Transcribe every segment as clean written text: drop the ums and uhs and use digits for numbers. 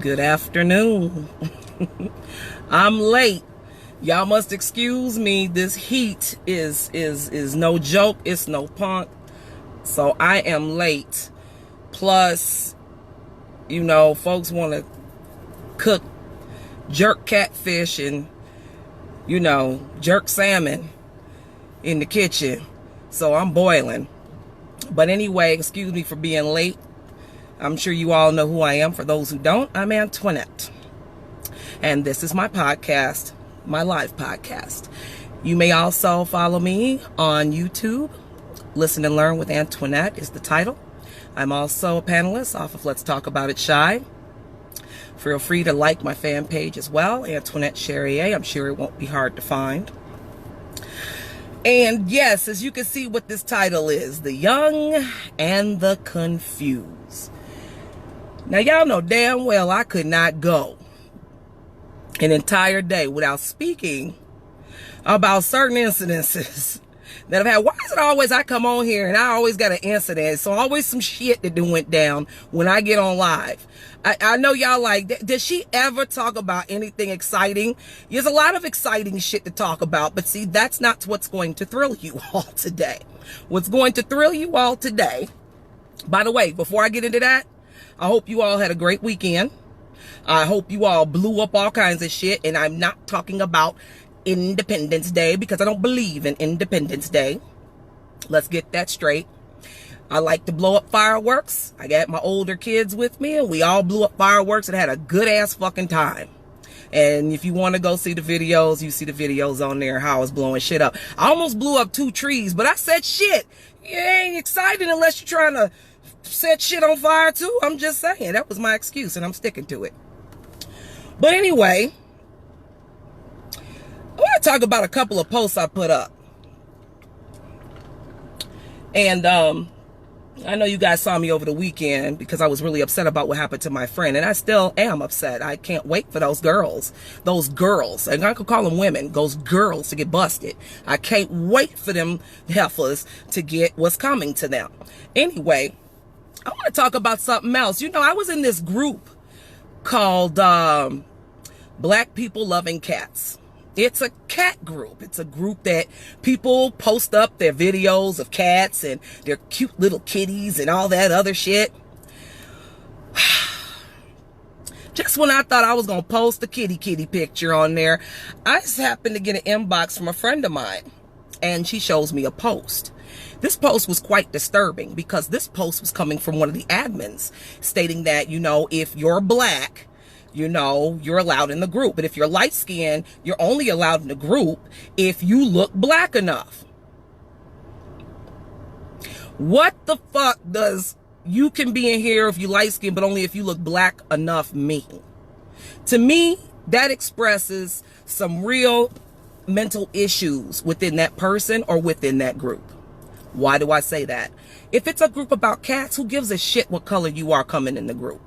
Good afternoon. I'm late. Y'all must excuse me. This heat is no joke. It's no punk. So I am late. Plus, you know, folks want to cook jerk catfish and, you know, jerk salmon in the kitchen. So I'm boiling. But anyway, excuse me for being late. I'm sure you all know who I am. For those who don't, I'm Antoinette. And this is my podcast, my live podcast. You may also follow me on YouTube. Listen and Learn with Antoinette is the title. I'm also a panelist off of Let's Talk About It Shy. Feel free to like my fan page as well, Antoinette Charrier. I'm sure it won't be hard to find. And yes, as you can see what this title is, The Young and the Confused. Now, y'all know damn well I could not go an entire day without speaking about certain incidences that I've had. Why is it always I come on here and I always got an incident? So always some shit that went down when I get on live. I know y'all like, does she ever talk about anything exciting? There's a lot of exciting shit to talk about, but see, that's not what's going to thrill you all today. What's going to thrill you all today, by the way, before I get into that, I hope you all had a great weekend. I hope you all blew up all kinds of shit, and I'm not talking about Independence Day because I don't believe in Independence Day. Let's get that straight. I like to blow up fireworks. I got my older kids with me, and we all blew up fireworks and had a good ass fucking time. And if you want to go see the videos, you see the videos on there, how I was blowing shit up. I almost blew up 2 trees, but I said shit. It ain't exciting unless you're trying to set shit on fire too. I'm just saying, that was my excuse and I'm sticking to it. But anyway, I want to talk about a couple of posts I put up. And I know you guys saw me over the weekend because I was really upset about what happened to my friend, and I still am upset. I can't wait for those girls, and I could call them women, those girls to get busted. I can't wait for them heifers to get what's coming to them. Anyway, I want to talk about something else. You know, I was in this group called Black People Loving Cats. It's a cat group. It's a group that people post up their videos of cats and their cute little kitties and all that other shit. Just when I thought I was going to post a kitty picture on there, I just happened to get an inbox from a friend of mine, and she shows me a post. This post was quite disturbing because this post was coming from one of the admins stating that, you know, if you're black, you know, you're allowed in the group. But if you're light skinned, you're only allowed in the group if you look black enough. What the fuck does you can be in here if you light skinned, but only if you look black enough mean? To me, that expresses some real mental issues within that person or within that group. Why do I say that? If it's a group about cats, who gives a shit what color you are coming in the group?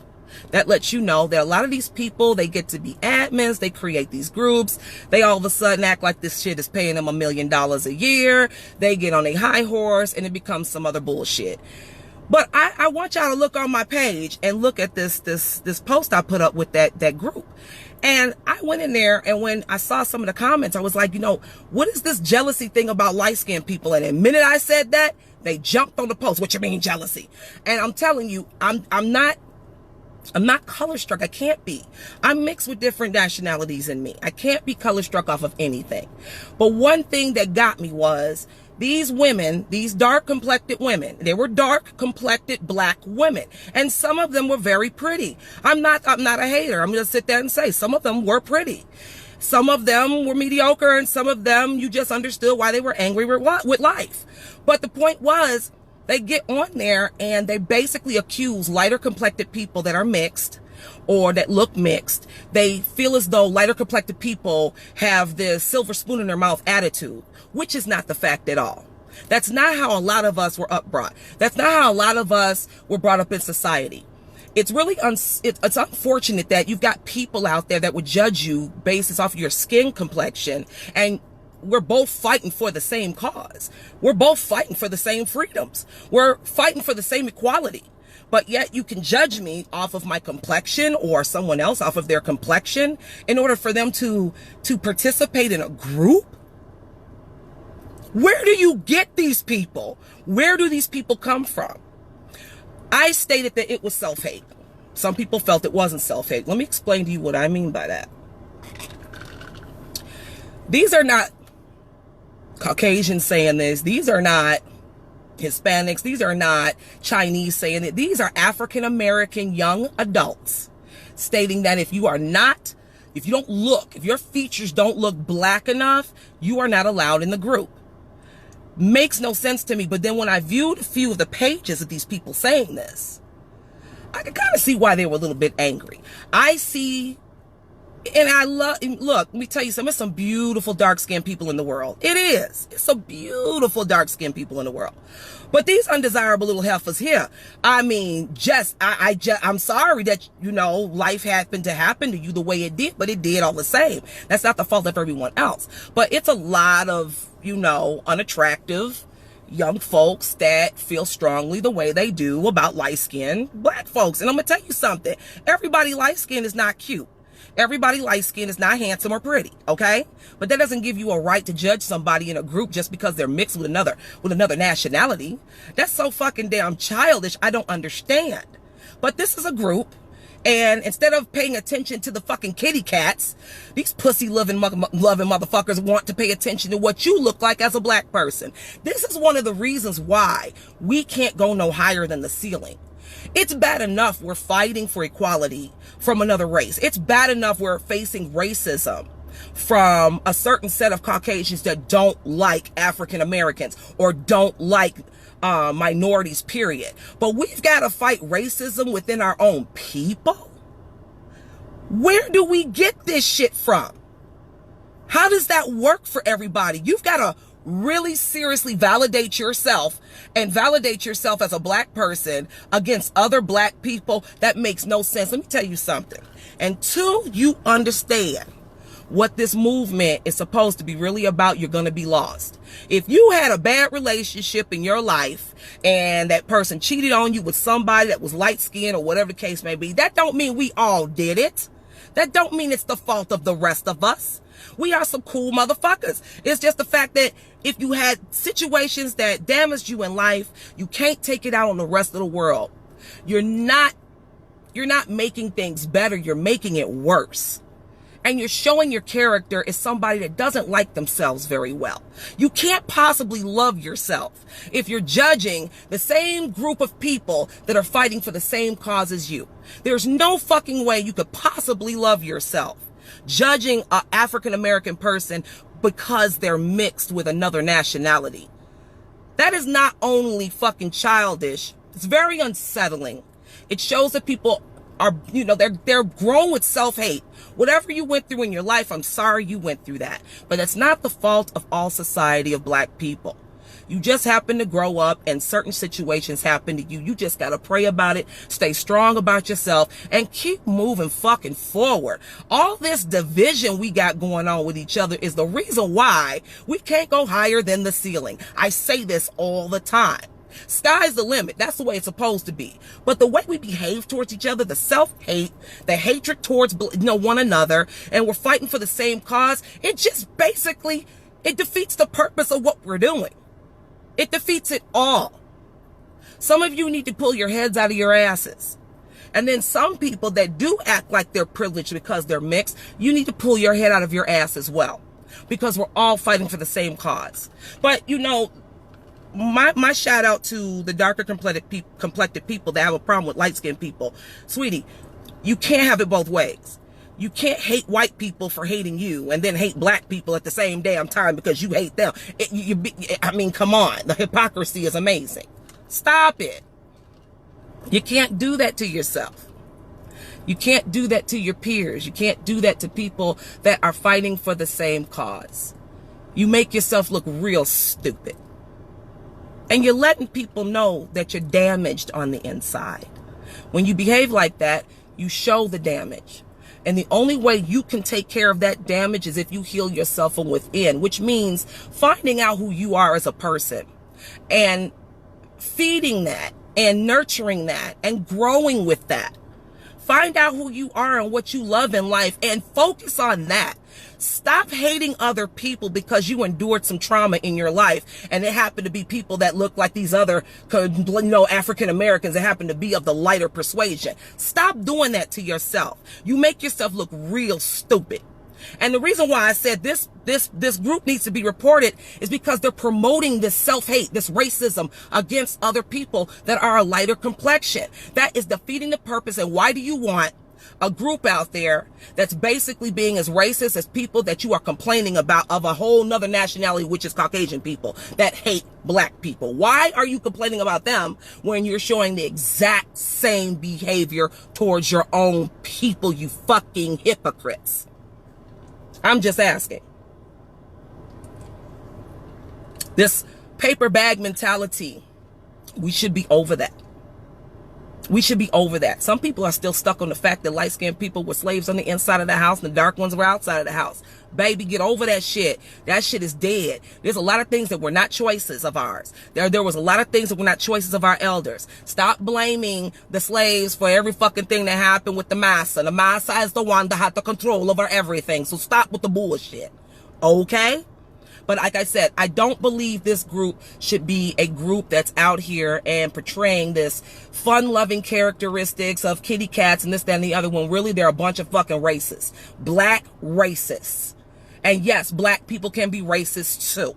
That lets you know that a lot of these people, they get to be admins, they create these groups, they all of a sudden act like this shit is paying them $1 million a year, they get on a high horse, and it becomes some other bullshit. But I want y'all to look on my page and look at this post I put up with that group. And I went in there, and when I saw some of the comments, I was like, you know, what is this jealousy thing about light-skinned people? And the minute I said that, they jumped on the post. What you mean jealousy? And I'm telling you, I'm not color struck. I can't be. I'm mixed with different nationalities in me. I can't be color struck off of anything. But one thing that got me was these women, these dark complected women, they were dark complected black women. And some of them were very pretty. I'm not a hater. I'm going to sit there and say some of them were pretty. Some of them were mediocre, and some of them you just understood why they were angry with life. But the point was, they get on there and they basically accuse lighter complected people that are mixed or that look mixed. They feel as though lighter complected people have this silver spoon in their mouth attitude, which is not the fact at all. That's not how a lot of us were brought. That's not how a lot of us were brought up in society. It's really it's unfortunate that you've got people out there that would judge you based off of your skin complexion, and we're both fighting for the same cause. We're both fighting for the same freedoms. We're fighting for the same equality. But yet you can judge me off of my complexion or someone else off of their complexion in order for them to participate in a group. Where do you get these people? Where do these people come from? I stated that it was self-hate. Some people felt it wasn't self-hate. Let me explain to you what I mean by that. These are not Caucasians saying this. These are not Hispanics. These are not Chinese saying it. These are African American young adults stating that if you don't look, if your features don't look black enough, you are not allowed in the group. Makes no sense to me. But then when I viewed a few of the pages of these people saying this, I could kind of see why they were a little bit angry. I see, and look, let me tell you something. There's some beautiful dark-skinned people in the world. It is. It's some beautiful dark-skinned people in the world. But these undesirable little heifers here, I mean, I'm sorry that, life happened to happen to you the way it did, but it did all the same. That's not the fault of everyone else. But it's a lot of, unattractive young folks that feel strongly the way they do about light-skinned black folks. And I'm going to tell you something. Everybody light-skinned is not cute. Everybody light-skinned is not handsome or pretty, okay? But that doesn't give you a right to judge somebody in a group just because they're mixed with another nationality. That's so fucking damn childish. I don't understand. But this is a group, and instead of paying attention to the fucking kitty cats, these pussy-loving motherfuckers want to pay attention to what you look like as a black person. This is one of the reasons why we can't go no higher than the ceiling. It's bad enough we're fighting for equality from another race. It's bad enough we're facing racism from a certain set of Caucasians that don't like African Americans or don't like minorities, period. But we've got to fight racism within our own people. Where do we get this shit from? How does that work for everybody? You've got to really seriously validate yourself and validate yourself as a black person against other black people. That makes no sense. Let me tell you something. Until you understand what this movement is supposed to be really about, you're going to be lost. If you had a bad relationship in your life and that person cheated on you with somebody that was light-skinned or whatever the case may be, that don't mean we all did it. That don't mean it's the fault of the rest of us. We are some cool motherfuckers. It's just the fact that if you had situations that damaged you in life, you can't take it out on the rest of the world. You're not making things better. You're making it worse. And you're showing your character as somebody that doesn't like themselves very well. You can't possibly love yourself if you're judging the same group of people that are fighting for the same cause as you. There's no fucking way you could possibly love yourself judging an African-American person because they're mixed with another nationality. That is not only fucking childish, it's very unsettling. It shows that people are, they're grown with self-hate. Whatever you went through in your life, I'm sorry you went through that. But it's not the fault of all society of black people. You just happen to grow up and certain situations happen to you. You just got to pray about it, stay strong about yourself, and keep moving fucking forward. All this division we got going on with each other is the reason why we can't go higher than the ceiling. I say this all the time. Sky's the limit. That's the way it's supposed to be. But the way we behave towards each other, the self-hate, the hatred towards one another, and we're fighting for the same cause, it just basically, it defeats the purpose of what we're doing. It defeats it all. Some of you need to pull your heads out of your asses. And then some people that do act like they're privileged because they're mixed, you need to pull your head out of your ass as well. Because we're all fighting for the same cause. But, my shout out to the darker complected people that have a problem with light-skinned people. Sweetie, you can't have it both ways. You can't hate white people for hating you and then hate black people at the same damn time because you hate them. Come on. The hypocrisy is amazing. Stop it. You can't do that to yourself. You can't do that to your peers. You can't do that to people that are fighting for the same cause. You make yourself look real stupid. And you're letting people know that you're damaged on the inside. When you behave like that, you show the damage. And the only way you can take care of that damage is if you heal yourself from within, which means finding out who you are as a person and feeding that and nurturing that and growing with that. Find out who you are and what you love in life and focus on that. Stop hating other people because you endured some trauma in your life and it happened to be people that look like these other, African Americans that happen to be of the lighter persuasion. Stop doing that to yourself. You make yourself look real stupid. And the reason why I said this group needs to be reported is because they're promoting this self-hate, this racism against other people that are a lighter complexion. That is defeating the purpose. And why do you want a group out there that's basically being as racist as people that you are complaining about of a whole nother nationality, which is Caucasian people that hate black people? Why are you complaining about them when you're showing the exact same behavior towards your own people, you fucking hypocrites? I'm just asking. This paper bag mentality, we should be over that. We should be over that. Some people are still stuck on the fact that light-skinned people were slaves on the inside of the house and the dark ones were outside of the house. Baby, get over that shit. That shit is dead. There's a lot of things that were not choices of ours. There was a lot of things that were not choices of our elders. Stop blaming the slaves for every fucking thing that happened with the massa. The massa is the one that had the control over everything. So stop with the bullshit. Okay? But like I said, I don't believe this group should be a group that's out here and portraying this fun-loving characteristics of kitty cats and this, that, and the other, when really they're a bunch of fucking racists. Black racists. And yes, black people can be racist too.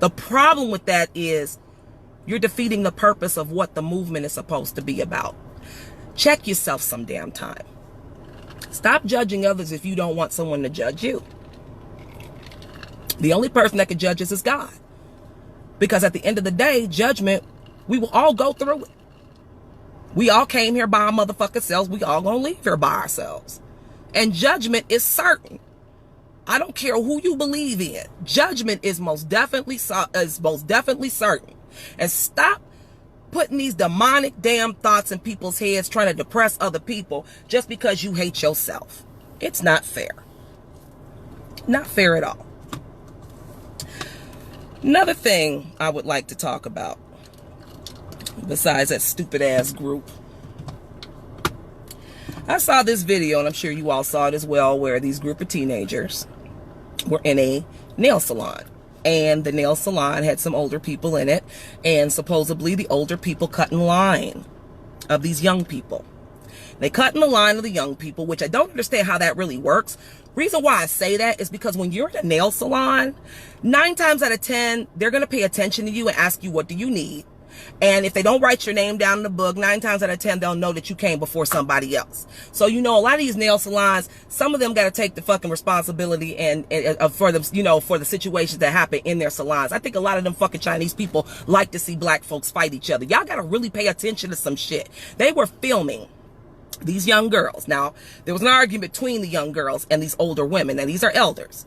The problem with that is you're defeating the purpose of what the movement is supposed to be about. Check yourself some damn time. Stop judging others if you don't want someone to judge you. The only person that can judge us is God. Because at the end of the day, judgment, we will all go through it. We all came here by our motherfucking selves. We all gonna leave here by ourselves. And judgment is certain. I don't care who you believe in. Judgment is most definitely certain. And stop putting these demonic damn thoughts in people's heads trying to depress other people just because you hate yourself. It's not fair. Not fair at all. Another thing I would like to talk about, besides that stupid ass group, I saw this video, and I'm sure you all saw it as well, where these group of teenagers were in a nail salon. And the nail salon had some older people in it, and supposedly the older people cut in line of these young people. They cut in the line of the young people, which I don't understand how that really works. Reason why I say that is because when you're in a nail salon, 9 times out of 10, they're going to pay attention to you and ask you, what do you need? And if they don't write your name down in the book, 9 times out of 10, they'll know that you came before somebody else. So, a lot of these nail salons, some of them got to take the fucking responsibility and for them, for the situations that happen in their salons. I think a lot of them fucking Chinese people like to see black folks fight each other. Y'all got to really pay attention to some shit. They were filming these young girls. Now, there was an argument between the young girls and these older women. Now, these are elders.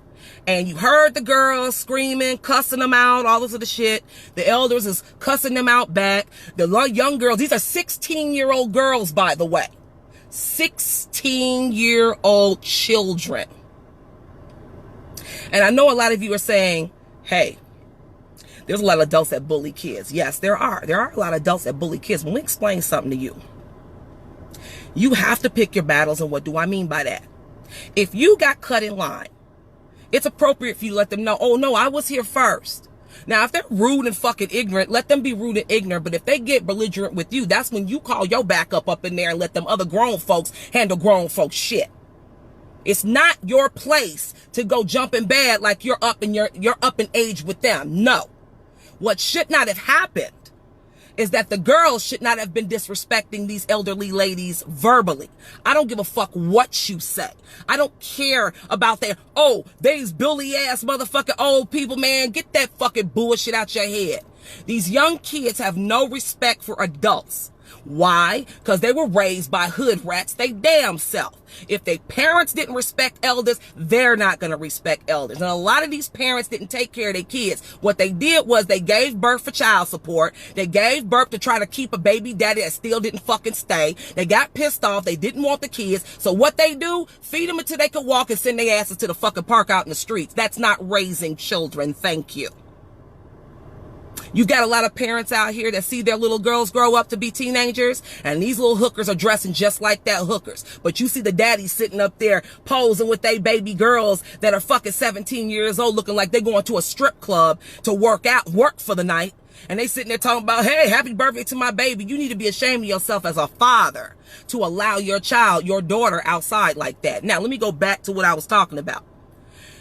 And you heard the girls screaming, cussing them out, all this other shit. The elders is cussing them out back. The young girls, these are 16-year-old girls, by the way. 16-year-old children. And I know a lot of you are saying, hey, there's a lot of adults that bully kids. Yes, there are. There are a lot of adults that bully kids. Let me explain something to you. You have to pick your battles, and what do I mean by that? If you got cut in line, it's appropriate for you to let them know, oh no, I was here first. Now, if they're rude and fucking ignorant, let them be rude and ignorant. But if they get belligerent with you, that's when you call your backup up in there and let them other grown folks handle grown folks shit. It's not your place to go jump in bed like you're up in age with them. No. What should not have happened is that the girls should not have been disrespecting these elderly ladies verbally. I don't give a fuck what you say. I don't care about their, oh, these bully ass motherfucking old people, man. Get that fucking bullshit out your head. These young kids have no respect for adults. Why? Because they were raised by hood rats they damn self. If their parents didn't respect elders, they're not going to respect elders. And a lot of these parents didn't take care of their kids. What they did was they gave birth for child support. They gave birth to try to keep a baby daddy that still didn't fucking stay. They got pissed off. They didn't want the kids. So what they do, feed them until they could walk and send their asses to the fucking park out in the streets. That's not raising children. Thank you. You got a lot of parents out here that see their little girls grow up to be teenagers, and these little hookers are dressing just like that hookers. But you see the daddies sitting up there posing with they baby girls that are fucking 17 years old looking like they're going to a strip club to work for the night. And they sitting there talking about, hey, happy birthday to my baby. You need to be ashamed of yourself as a father to allow your child, your daughter outside like that. Now, let me go back to what I was talking about.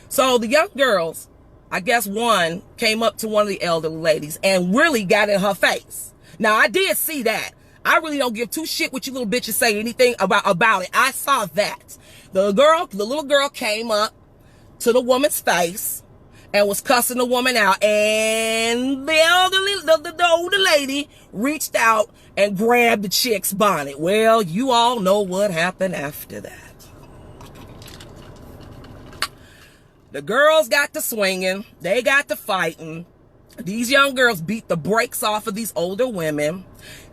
So the young girls, I guess one came up to one of the elderly ladies and really got in her face. Now, I did see that. I really don't give two shit what you little bitches say anything about it. I saw that. The little girl came up to the woman's face and was cussing the woman out. And the older lady reached out and grabbed the chick's bonnet. Well, you all know what happened after that. The girls got to swinging. They got to fighting. These young girls beat the brakes off of these older women.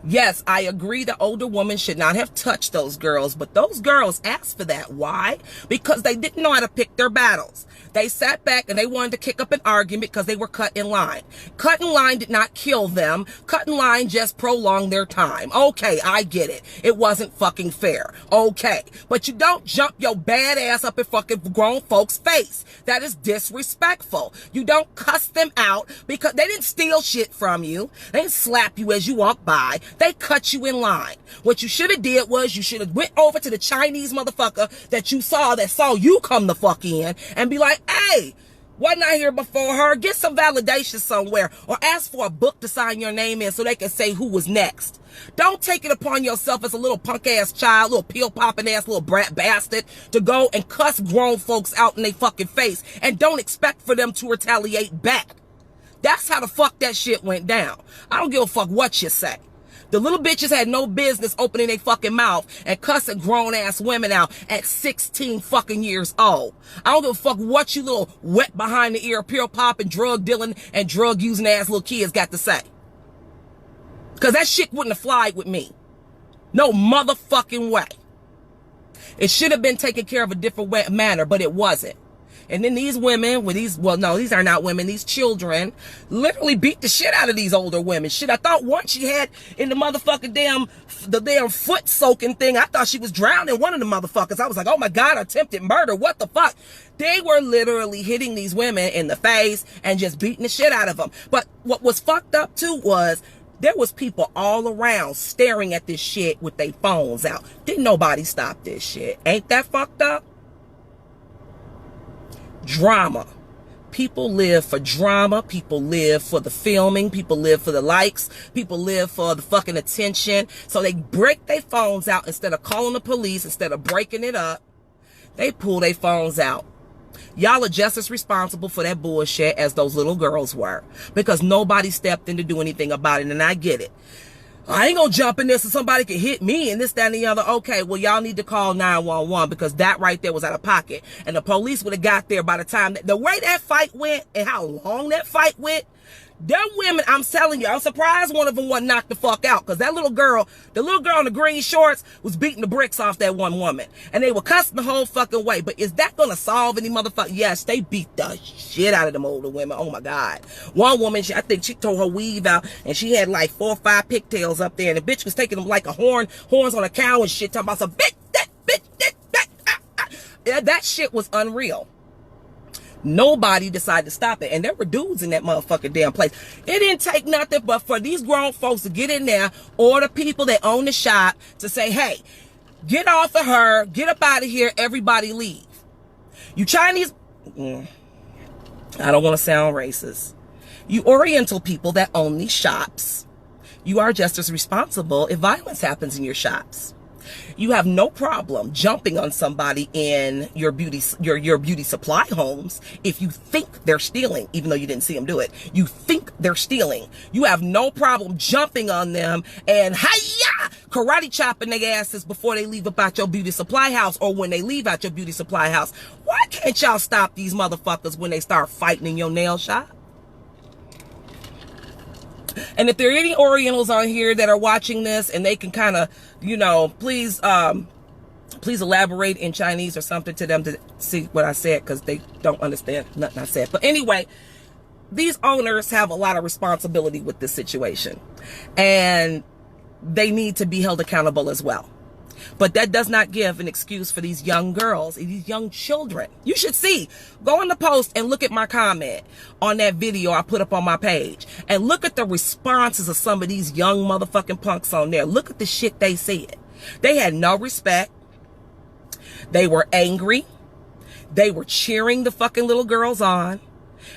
Yes, I agree the older woman should not have touched those girls, but those girls asked for that. Why? Because they didn't know how to pick their battles. They sat back and they wanted to kick up an argument because they were cut in line. Cut in line did not kill them. Cut in line just prolonged their time. Okay, I get it. It wasn't fucking fair. Okay. But you don't jump your bad ass up in fucking grown folks' face. That is disrespectful. You don't cuss them out because they didn't steal shit from you. They didn't slap you as you walk by. They cut you in line. What you should have did was you should have went over to the Chinese motherfucker that you saw you come the fuck in and be like, hey, wasn't I here before her? Get some validation somewhere or ask for a book to sign your name in so they can say who was next. Don't take it upon yourself as a little punk ass child, little pill popping ass little brat bastard to go and cuss grown folks out in their fucking face and don't expect for them to retaliate back. That's how the fuck that shit went down. I don't give a fuck what you say. The little bitches had no business opening their fucking mouth and cussing grown ass women out at 16 fucking years old. I don't give a fuck what you little wet behind the ear, pill popping, drug dealing, and drug using ass little kids got to say. Cause that shit wouldn't have flied with me. No motherfucking way. It should have been taken care of a different manner, but it wasn't. And then these women with these are not women, these children literally beat the shit out of these older women. Shit, I thought once she had in the motherfucking the damn foot soaking thing, I thought she was drowning one of the motherfuckers. I was like, oh my God, attempted murder. What the fuck? They were literally hitting these women in the face and just beating the shit out of them. But what was fucked up too was there was people all around staring at this shit with their phones out. Didn't nobody stop this shit. Ain't that fucked up? Drama. People live for drama. People live for the filming. People live for the likes. People live for the fucking attention. So they break their phones out instead of calling the police, instead of breaking it up. They pull their phones out. Y'all are just as responsible for that bullshit as those little girls were, because nobody stepped in to do anything about it. And I get it. I ain't gonna jump in there so somebody can hit me and this, that, and the other. Okay, well, y'all need to call 911 because that right there was out of pocket. And the police would have got there by the time the way that fight went and how long that fight went. Them women, I'm telling you, I'm surprised one of them wasn't knocked the fuck out, because that little girl, the little girl in the green shorts was beating the bricks off that one woman. And they were cussing the whole fucking way. But is that gonna solve any motherfucker? Yes, they beat the shit out of them older women. Oh my God. One woman, I think she tore her weave out and she had like 4 or 5 pigtails up there, and the bitch was taking them like a horns on a cow and shit, talking about some bitch, that shit was unreal. Nobody decided to stop it. And there were dudes in that motherfucking damn place. It didn't take nothing but for these grown folks to get in there, or the people that own the shop to say, hey, get off of her, get up out of here, everybody leave. You Chinese, I don't want to sound racist. You Oriental people that own these shops, you are just as responsible if violence happens in your shops. You have no problem jumping on somebody in your beauty supply homes if you think they're stealing, even though you didn't see them do it. You think they're stealing. You have no problem jumping on them and hi-ya, karate chopping their asses before they leave about your beauty supply house, or when they leave out your beauty supply house. Why can't y'all stop these motherfuckers when they start fighting in your nail shop? And if there are any Orientals on here that are watching this and they can kind of, you know, please elaborate in Chinese or something to them to see what I said, because they don't understand nothing I said. But anyway, these owners have a lot of responsibility with this situation, and they need to be held accountable as well. But that does not give an excuse for these young girls, these young children. You should see, go in the post and look at my comment on that video I put up on my page, and look at the responses of some of these young motherfucking punks on there. Look at the shit they said. They had no respect. They were angry. They were cheering the fucking little girls on.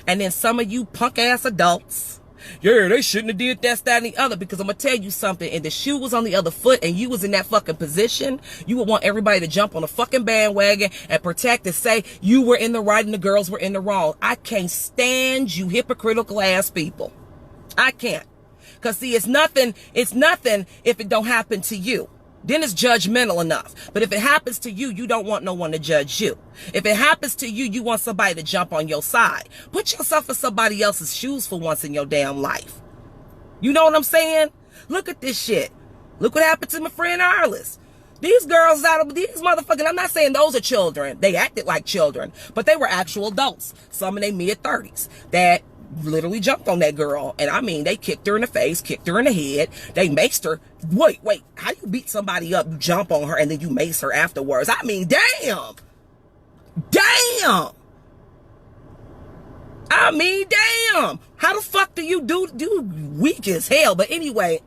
And then some of you punk ass adults, yeah, they shouldn't have did this, that, and the other. Because I'm going to tell you something. If the shoe was on the other foot and you was in that fucking position, you would want everybody to jump on a fucking bandwagon and protect and say you were in the right and the girls were in the wrong. I can't stand you hypocritical ass people. I can't. Because see, it's nothing if it don't happen to you. Then it's judgmental enough. But if it happens to you, you don't want no one to judge you. If it happens to you, you want somebody to jump on your side. Put yourself in somebody else's shoes for once in your damn life. You know what I'm saying? Look at this shit. Look what happened to my friend Arliss. These girls these motherfucking, I'm not saying those are children. They acted like children, but they were actual adults. Some in their mid-30s that literally jumped on that girl. And I mean, they kicked her in the face, kicked her in the head. They maced her. Wait, how you beat somebody up, you jump on her, and then you mace her afterwards? I mean, damn. I mean, damn. How the fuck do you do weak as hell? But anyway,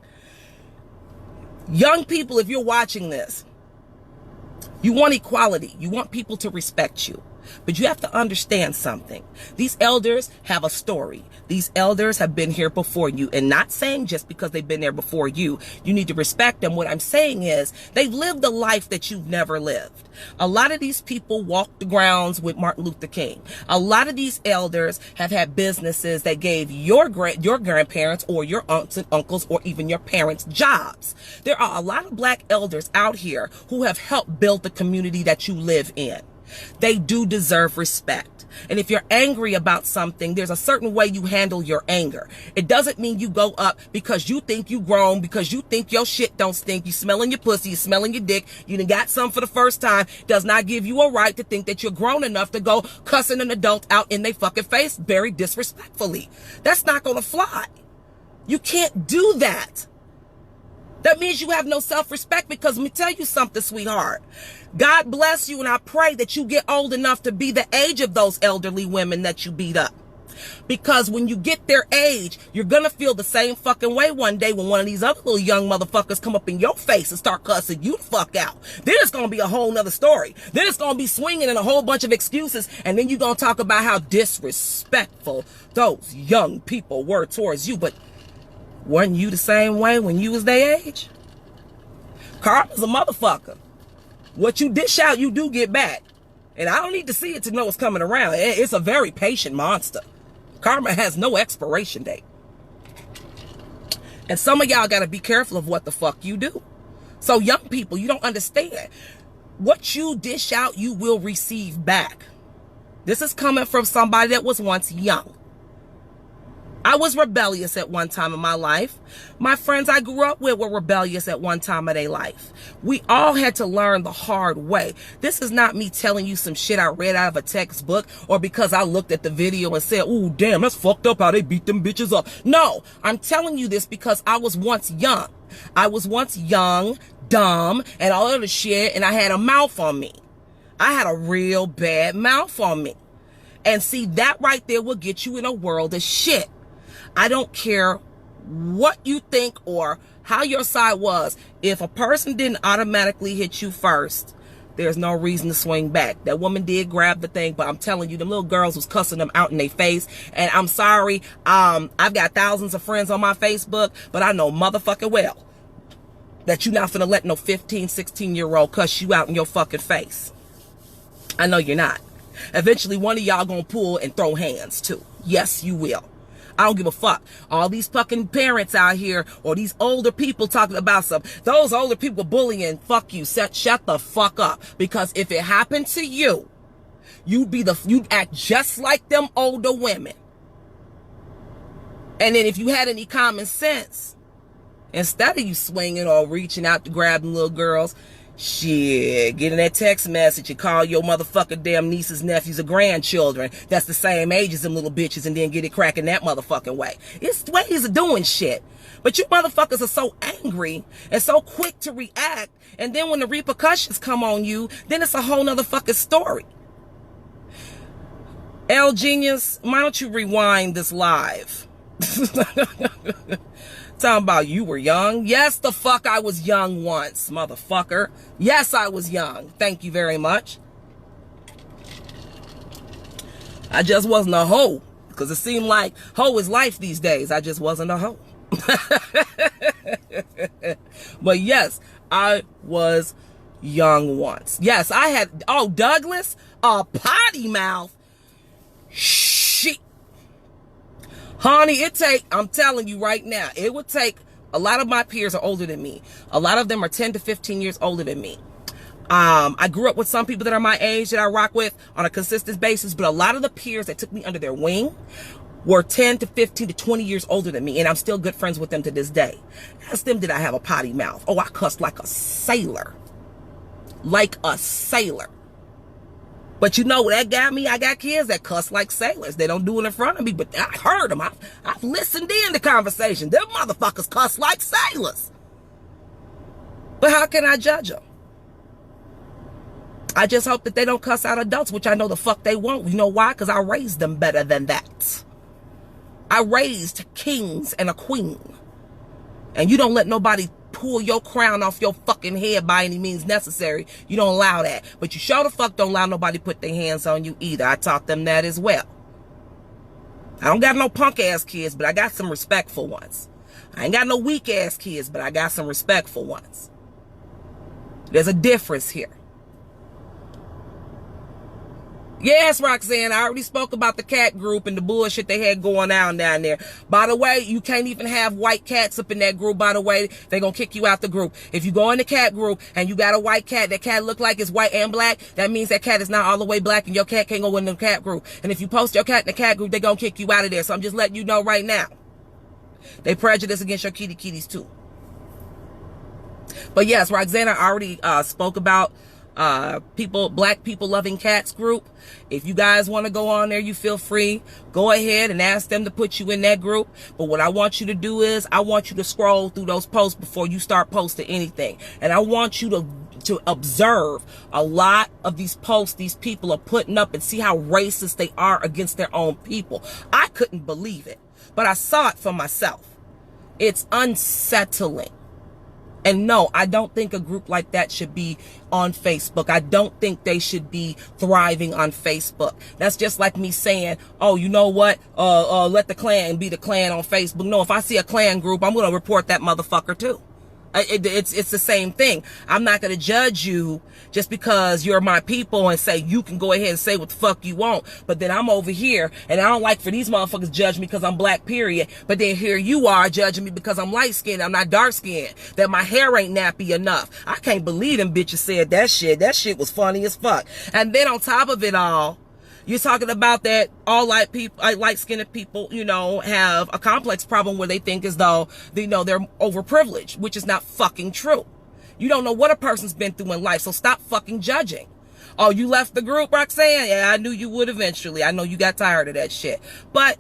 young people, if you're watching this, you want equality. You want people to respect you. But you have to understand something. These elders have a story. These elders have been here before you. And not saying just because they've been there before you, you need to respect them. What I'm saying is they've lived a life that you've never lived. A lot of these people walked the grounds with Martin Luther King. A lot of these elders have had businesses that gave your grandparents or your aunts and uncles or even your parents jobs. There are a lot of black elders out here who have helped build the community that you live in. They do deserve respect. And if you're angry about something, there's a certain way you handle your anger. It doesn't mean you go up because you think you grown, because you think your shit don't stink. You smelling your pussy, you smelling your dick, you done got some for the first time. Does not give you a right to think that you're grown enough to go cussing an adult out in their fucking face very disrespectfully. That's not gonna fly. You can't do that. That means you have no self-respect, because let me tell you something, sweetheart. God bless you, and I pray that you get old enough to be the age of those elderly women that you beat up. Because when you get their age, you're going to feel the same fucking way one day when one of these other little young motherfuckers come up in your face and start cussing you the fuck out. Then it's going to be a whole nother story. Then it's going to be swinging in a whole bunch of excuses, and then you're going to talk about how disrespectful those young people were towards you. But wasn't you the same way when you was their age? Karma's a motherfucker. What you dish out, you do get back. And I don't need to see it to know it's coming around. It's a very patient monster. Karma has no expiration date. And some of y'all got to be careful of what the fuck you do. So young people, you don't understand. What you dish out, you will receive back. This is coming from somebody that was once young. I was rebellious at one time in my life. My friends I grew up with were rebellious at one time of their life. We all had to learn the hard way. This is not me telling you some shit I read out of a textbook or because I looked at the video and said, ooh, damn, that's fucked up how they beat them bitches up. No, I'm telling you this because I was once young. I was once young, dumb, and all of the shit, and I had a mouth on me. I had a real bad mouth on me. And see, that right there will get you in a world of shit. I don't care what you think or how your side was. If a person didn't automatically hit you first, there's no reason to swing back. That woman did grab the thing, but I'm telling you, them little girls was cussing them out in their face. And I'm sorry, I've got thousands of friends on my Facebook, but I know motherfucking well that you're not finna let no 15, 16-year-old cuss you out in your fucking face. I know you're not. Eventually, one of y'all gonna pull and throw hands too. Yes, you will. I don't give a fuck. All these fucking parents out here or these older people talking about those older people bullying, fuck you. Shut the fuck up. Because if it happened to you, you'd act just like them older women. And then if you had any common sense, instead of you swinging or reaching out to grab them little girls, Shit, getting that text message, you call your motherfucking damn nieces, nephews, or grandchildren that's the same age as them little bitches and then get it cracking that motherfucking way. It's ways of doing shit. But you motherfuckers are so angry and so quick to react, and then when the repercussions come on you, then it's a whole nother fucking story. L Genius, why don't you rewind this live? Talking about you were young. Yes, the fuck I was young once, motherfucker. Yes, I was young. Thank you very much. I just wasn't a hoe. Because it seemed like hoe is life these days. I just wasn't a hoe. But yes, I was young once. Yes, I had, oh, Douglas, a potty mouth. Shit. Honey, I'm telling you right now, it would take, a lot of my peers are older than me. A lot of them are 10 to 15 years older than me. I grew up with some people that are my age that I rock with on a consistent basis, but a lot of the peers that took me under their wing were 10 to 15 to 20 years older than me, and I'm still good friends with them to this day. Ask them, did I have a potty mouth? Oh, I cussed like a sailor. Like a sailor. But you know what that got me? I got kids that cuss like sailors. They don't do it in front of me, but I heard them. I've listened in the conversation. Them motherfuckers cuss like sailors. But how can I judge them? I just hope that they don't cuss out adults, which I know the fuck they won't. You know why? Because I raised them better than that. I raised kings and a queen. And you don't let nobody pull your crown off your fucking head by any means necessary. You don't allow that. But you sure the fuck don't allow nobody to put their hands on you either. I taught them that as well. I don't got no punk ass kids, but I got some respectful ones. I ain't got no weak ass kids, but I got some respectful ones. There's a difference here. Yes, Roxanne, I already spoke about the cat group and the bullshit they had going on down there. By the way, you can't even have white cats up in that group, by the way. They're going to kick you out the group. If you go in the cat group and you got a white cat, that cat look like it's white and black, that means that cat is not all the way black and your cat can't go in the cat group. And if you post your cat in the cat group, they're going to kick you out of there. So I'm just letting you know right now. They prejudice against your kitties too. But yes, Roxanne, I already spoke about black people loving cats group. If you guys want to go on there, you feel free. Go ahead and ask them to put you in that group. But what I want you to do is I want you to scroll through those posts before you start posting anything. And I want you to observe a lot of these posts these people are putting up and see how racist they are against their own people. I couldn't believe it, but I saw it for myself. It's unsettling. And no, I don't think a group like that should be on Facebook. I don't think they should be thriving on Facebook. That's just like me saying, oh, you know what? Let the Klan be the Klan on Facebook. No, if I see a Klan group, I'm going to report that motherfucker too. It's the same thing. I'm not going to judge you just because you're my people and say you can go ahead and say what the fuck you want. But then I'm over here and I don't like for these motherfuckers to judge me because I'm black, period. But then here you are judging me because I'm light skinned. I'm not dark skinned. That my hair ain't nappy enough. I can't believe them bitches said that shit. That shit was funny as fuck. And then on top of it all, you're talking about that all light-skinned people, you know, have a complex problem where they think as though, you know, they're overprivileged, which is not fucking true. You don't know what a person's been through in life, so stop fucking judging. Oh, you left the group, Roxanne? Yeah, I knew you would eventually. I know you got tired of that shit. But,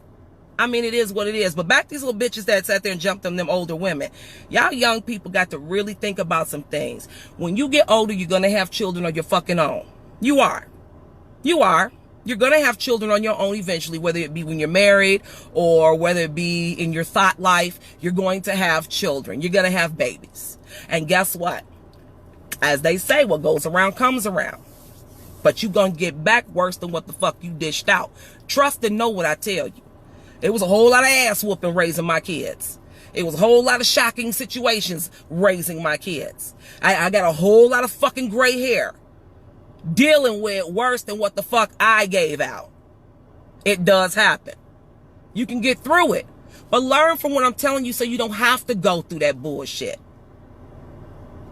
I mean, it is what it is. But back these little bitches that sat there and jumped on them older women. Y'all young people got to really think about some things. When you get older, you're going to have children on your fucking own. You are. You are. You're going to have children on your own eventually, whether it be when you're married or whether it be in your thought life. You're going to have children. You're going to have babies. And guess what? As they say, what goes around comes around. But you're going to get back worse than what the fuck you dished out. Trust and know what I tell you. It was a whole lot of ass whooping raising my kids. It was a whole lot of shocking situations raising my kids. I got a whole lot of fucking gray hair dealing with worse than what the fuck I gave out. It does happen. You can get through it, but learn from what I'm telling you so you don't have to go through that bullshit.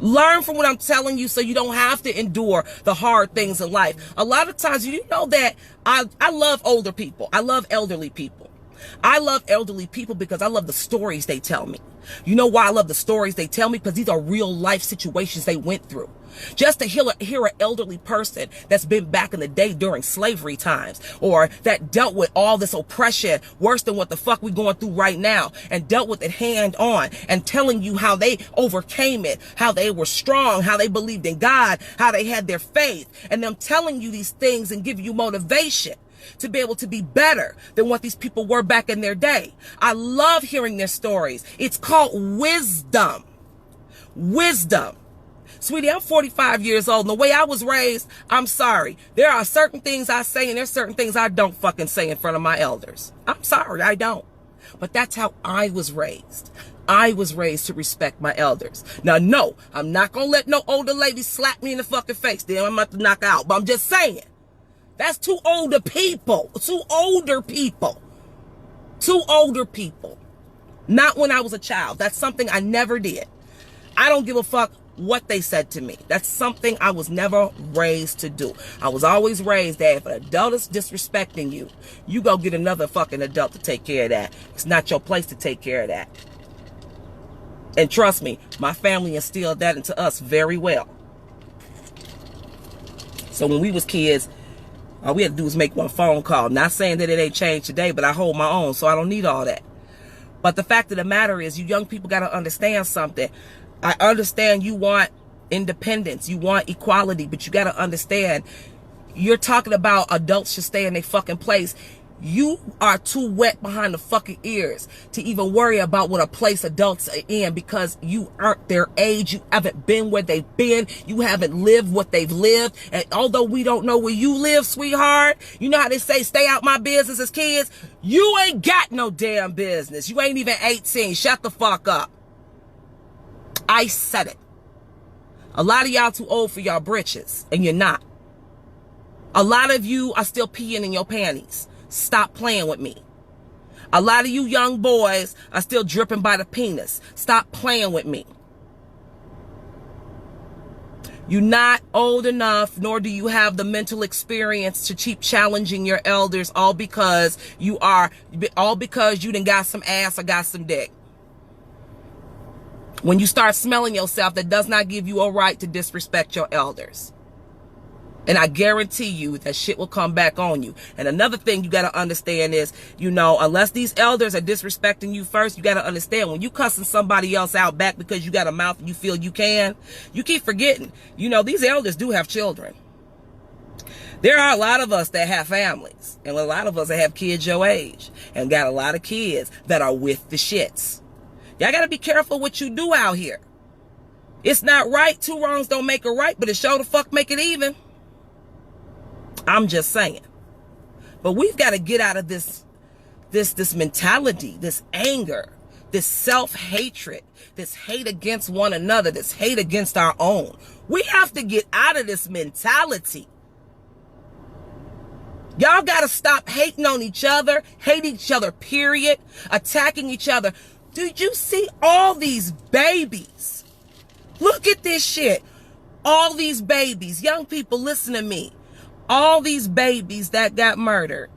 Learn from what I'm telling you so you don't have to endure the hard things in life. A lot of times, you know that I love older people. I love elderly people. I love elderly people because I love the stories they tell me. You know why I love the stories they tell me? Because these are real life situations they went through. Just to hear an elderly person that's been back in the day during slavery times, or that dealt with all this oppression worse than what the fuck we going through right now, and dealt with it hand on, and telling you how they overcame it, how they were strong, how they believed in God, how they had their faith, and them telling you these things and giving you motivation to be able to be better than what these people were back in their day. I love hearing their stories. It's called wisdom. Wisdom. Sweetie, I'm 45 years old, and the way I was raised, I'm sorry. There are certain things I say, and there's certain things I don't fucking say in front of my elders. I'm sorry, I don't. But that's how I was raised. I was raised to respect my elders. Now, no, I'm not gonna let no older lady slap me in the fucking face. Then I'm about to knock out. But I'm just saying, that's two older people. Two older people. Two older people. Not when I was a child. That's something I never did. I don't give a fuck what they said to me. That's something I was never raised to do. I was always raised that if an adult is disrespecting you, you go get another fucking adult to take care of that. It's not your place to take care of that. And trust me, my family instilled that into us very well. So when we was kids, all we had to do was make one phone call. Not saying that it ain't changed today, but I hold my own, so I don't need all that. But the fact of the matter is, you young people got to understand something. I understand you want independence, you want equality, but you got to understand, you're talking about adults should stay in their fucking place. You are too wet behind the fucking ears to even worry about what a place adults are in, because you aren't their age. You haven't been where they've been. You haven't lived what they've lived. And although we don't know where you live, sweetheart, you know how they say, stay out my business as kids? You ain't got no damn business. You ain't even 18. Shut the fuck up. I said it. A lot of y'all too old for y'all britches, and you're not. A lot of you are still peeing in your panties. Stop playing with me. A lot of you young boys are still dripping by the penis. Stop playing with me. You're not old enough, nor do you have the mental experience to keep challenging your elders, all because you done got some ass or got some dick. When you start smelling yourself, that does not give you a right to disrespect your elders. And I guarantee you that shit will come back on you. And another thing you got to understand is, you know, unless these elders are disrespecting you first, you got to understand, when you cussing somebody else out back because you got a mouth and you feel you can, you keep forgetting, you know, these elders do have children. There are a lot of us that have families, and a lot of us that have kids your age, and got a lot of kids that are with the shits. Y'all got to be careful what you do out here. It's not right. Two wrongs don't make a right, but it sure the fuck make it even. I'm just saying. But we've got to get out of this mentality, this anger, this self-hatred, this hate against one another, this hate against our own. We have to get out of this mentality. Y'all got to stop hating on each other, hating each other, period, attacking each other. Did you see all these babies? Look at this shit. All these babies. Young people, listen to me. All these babies that got murdered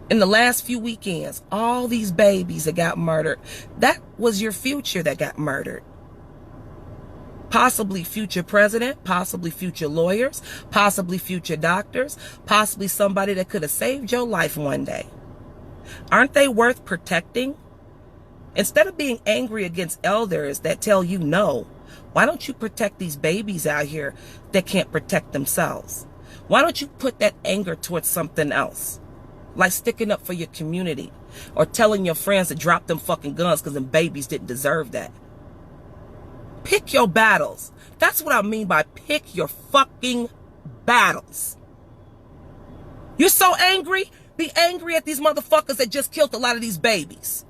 in the last few weekends. All these babies that got murdered. That was your future that got murdered. Possibly future president, possibly future lawyers, possibly future doctors, possibly somebody that could have saved your life one day. Aren't they worth protecting? Instead of being angry against elders that tell you no, why don't you protect these babies out here that can't protect themselves? Why don't you put that anger towards something else? Like sticking up for your community, or telling your friends to drop them fucking guns because them babies didn't deserve that. Pick your battles. That's what I mean by pick your fucking battles. You're so angry? Be angry at these motherfuckers that just killed a lot of these babies.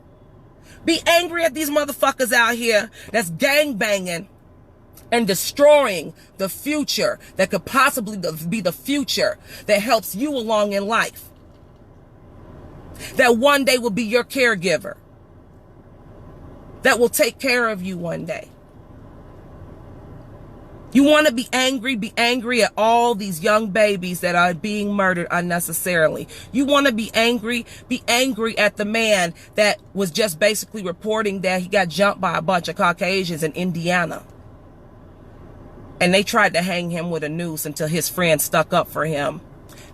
Be angry at these motherfuckers out here that's gangbanging and destroying the future that could possibly be the future that helps you along in life. That one day will be your caregiver. That will take care of you one day. You want to be angry at all these young babies that are being murdered unnecessarily. You want to be angry at the man that was just basically reporting that he got jumped by a bunch of Caucasians in Indiana. And they tried to hang him with a noose until his friend stuck up for him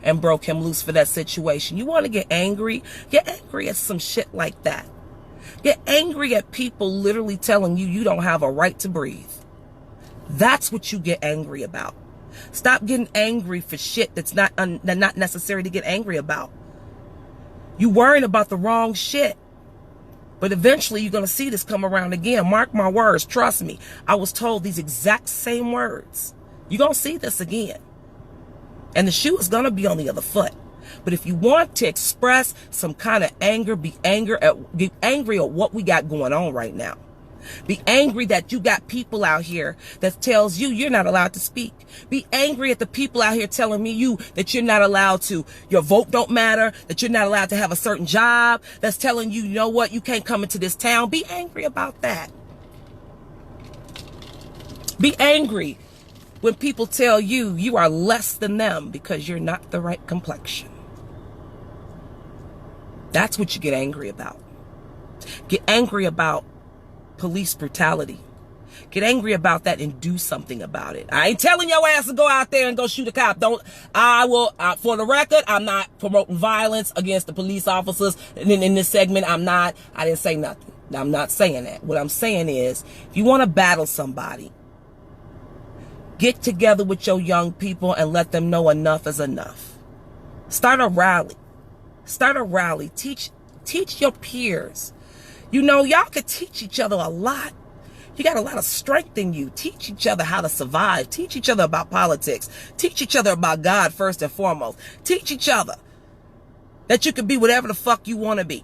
and broke him loose for that situation. You want to get angry? Get angry at some shit like that. Get angry at people literally telling you you don't have a right to breathe. That's what you get angry about. Stop getting angry for shit that's not necessary to get angry about. You worrying about the wrong shit. But eventually you're going to see this come around again. Mark my words. Trust me. I was told these exact same words. You're going to see this again. And the shoe is going to be on the other foot. But if you want to express some kind of anger, be angry at what we got going on right now. Be angry that you got people out here that tells you you're not allowed to speak. Be angry at the people out here telling you that you're not allowed to, your vote don't matter, that you're not allowed to have a certain job, that's telling you, you know what, you can't come into this town. Be angry about that. Be angry when people tell you you are less than them because you're not the right complexion. That's what you get angry about. Get angry about police brutality. Get angry about that and do something about it. I ain't telling your ass to go out there and go shoot a cop. For the record, I'm not promoting violence against the police officers. In this segment, I didn't say nothing. I'm not saying that. What I'm saying is, if you want to battle somebody, get together with your young people and let them know enough is enough. Start a rally. Start a rally. Teach your peers. You know, y'all could teach each other a lot. You got a lot of strength in you. Teach each other how to survive. Teach each other about politics. Teach each other about God first and foremost. Teach each other that you can be whatever the fuck you want to be.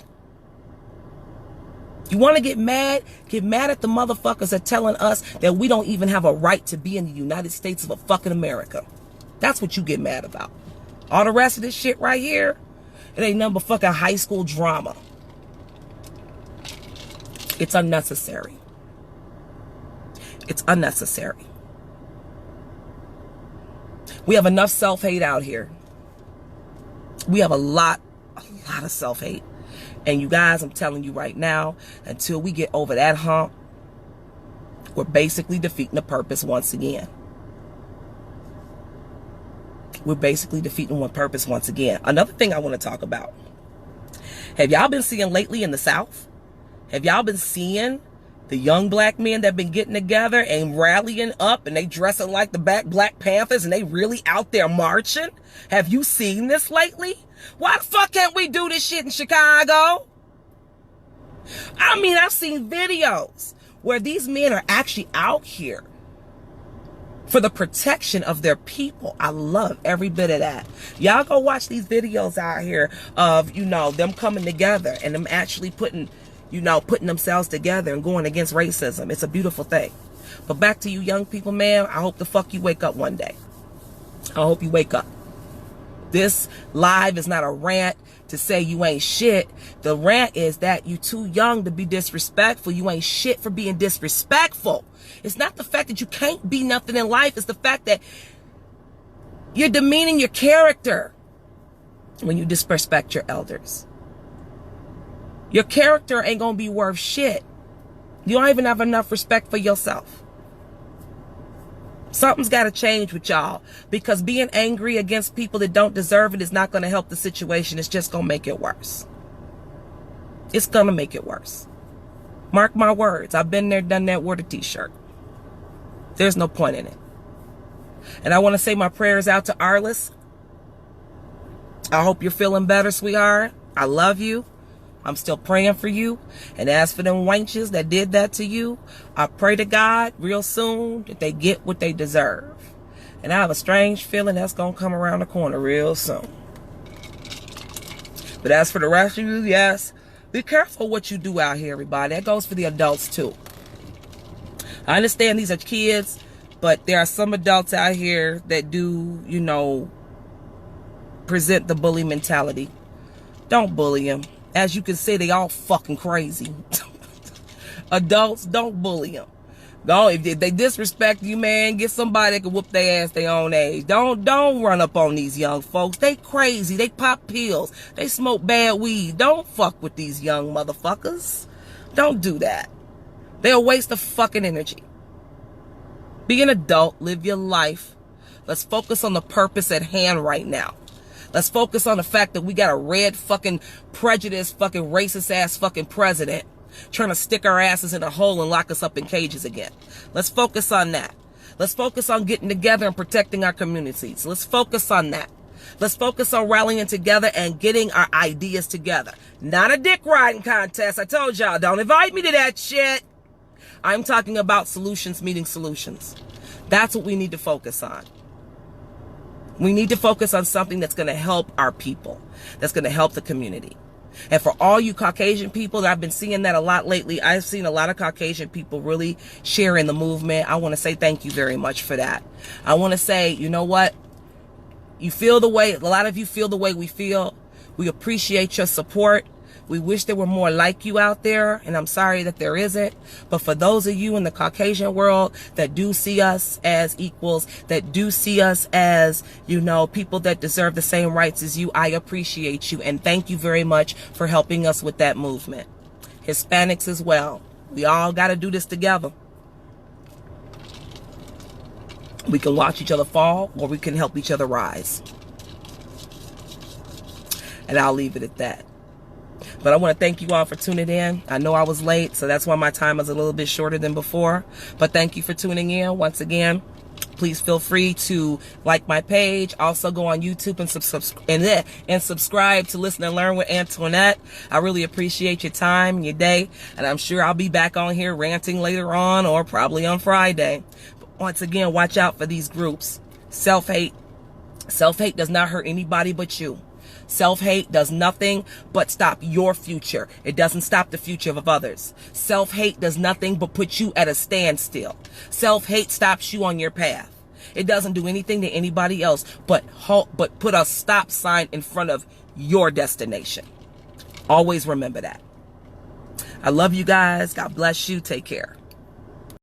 You want to get mad? Get mad at the motherfuckers that telling us that we don't even have a right to be in the United States of a fucking America. That's what you get mad about. All the rest of this shit right here, it ain't nothing but fucking high school drama. It's unnecessary. It's unnecessary. We have enough self-hate out here. We have a lot of self-hate. And you guys, I'm telling you right now, until we get over that hump, we're basically defeating the purpose once again. We're basically defeating one purpose once again. Another thing I want to talk about. Have y'all been seeing lately in the South? Have y'all been seeing the young black men that been getting together and rallying up and they dressing like the Black Panthers and they really out there marching? Have you seen this lately? Why the fuck can't we do this shit in Chicago? I mean, I've seen videos where these men are actually out here for the protection of their people. I love every bit of that. Y'all go watch these videos out here of, you know, them coming together and them actually putting themselves together and going against racism. It's a beautiful thing. But back to you young people, man, I hope the fuck you wake up one day. I hope you wake up. This live is not a rant to say you ain't shit. The rant is that you too young to be disrespectful. You ain't shit for being disrespectful. It's not the fact that you can't be nothing in life. It's the fact that you're demeaning your character when you disrespect your elders. Your character ain't gonna be worth shit. You don't even have enough respect for yourself. Something's got to change with y'all, because being angry against people that don't deserve it is not going to help the situation. It's just going to make it worse. It's going to make it worse. Mark my words. I've been there, done that, wore the t-shirt. There's no point in it. And I want to say my prayers out to Arliss. I hope you're feeling better, sweetheart. I love you. I'm still praying for you. And as for them wenches that did that to you, I pray to God real soon that they get what they deserve. And I have a strange feeling that's going to come around the corner real soon. But as for the rest of you, yes, be careful what you do out here, everybody. That goes for the adults too. I understand these are kids, but there are some adults out here that do, you know, present the bully mentality. Don't bully them. As you can see, they all fucking crazy. Adults, don't bully them. Go, if they disrespect you, man, get somebody that can whoop their ass their own age. Don't run up on these young folks. They crazy. They pop pills. They smoke bad weed. Don't fuck with these young motherfuckers. Don't do that. They're a waste of fucking energy. Be an adult. Live your life. Let's focus on the purpose at hand right now. Let's focus on the fact that we got a red fucking prejudiced fucking racist ass fucking president trying to stick our asses in a hole and lock us up in cages again. Let's focus on that. Let's focus on getting together and protecting our communities. Let's focus on that. Let's focus on rallying together and getting our ideas together. Not a dick riding contest. I told y'all, don't invite me to that shit. I'm talking about solutions meeting solutions. That's what we need to focus on. We need to focus on something that's going to help our people, that's going to help the community. And for all you Caucasian people, I've been seeing that a lot lately. I've seen a lot of Caucasian people really sharing the movement. I want to say thank you very much for that. I want to say, you know what? You feel the way, a lot of you feel the way we feel. We appreciate your support. We wish there were more like you out there, and I'm sorry that there isn't. But for those of you in the Caucasian world that do see us as equals, that do see us as, you know, people that deserve the same rights as you, I appreciate you. And thank you very much for helping us with that movement. Hispanics as well. We all got to do this together. We can watch each other fall, or we can help each other rise. And I'll leave it at that. But I want to thank you all for tuning in. I know I was late, so that's why my time is a little bit shorter than before. But thank you for tuning in. Once again, please feel free to like my page. Also go on YouTube and subscribe to Listen and Learn with Antoinette. I really appreciate your time and your day. And I'm sure I'll be back on here ranting later on, or probably on Friday. But once again, watch out for these groups. Self-hate. Self-hate does not hurt anybody but you. Self-hate does nothing but stop your future. It doesn't stop the future of others. Self-hate does nothing but put you at a standstill. Self-hate stops you on your path. It doesn't do anything to anybody else but put a stop sign in front of your destination. Always remember that. I love you guys. God bless you. Take care.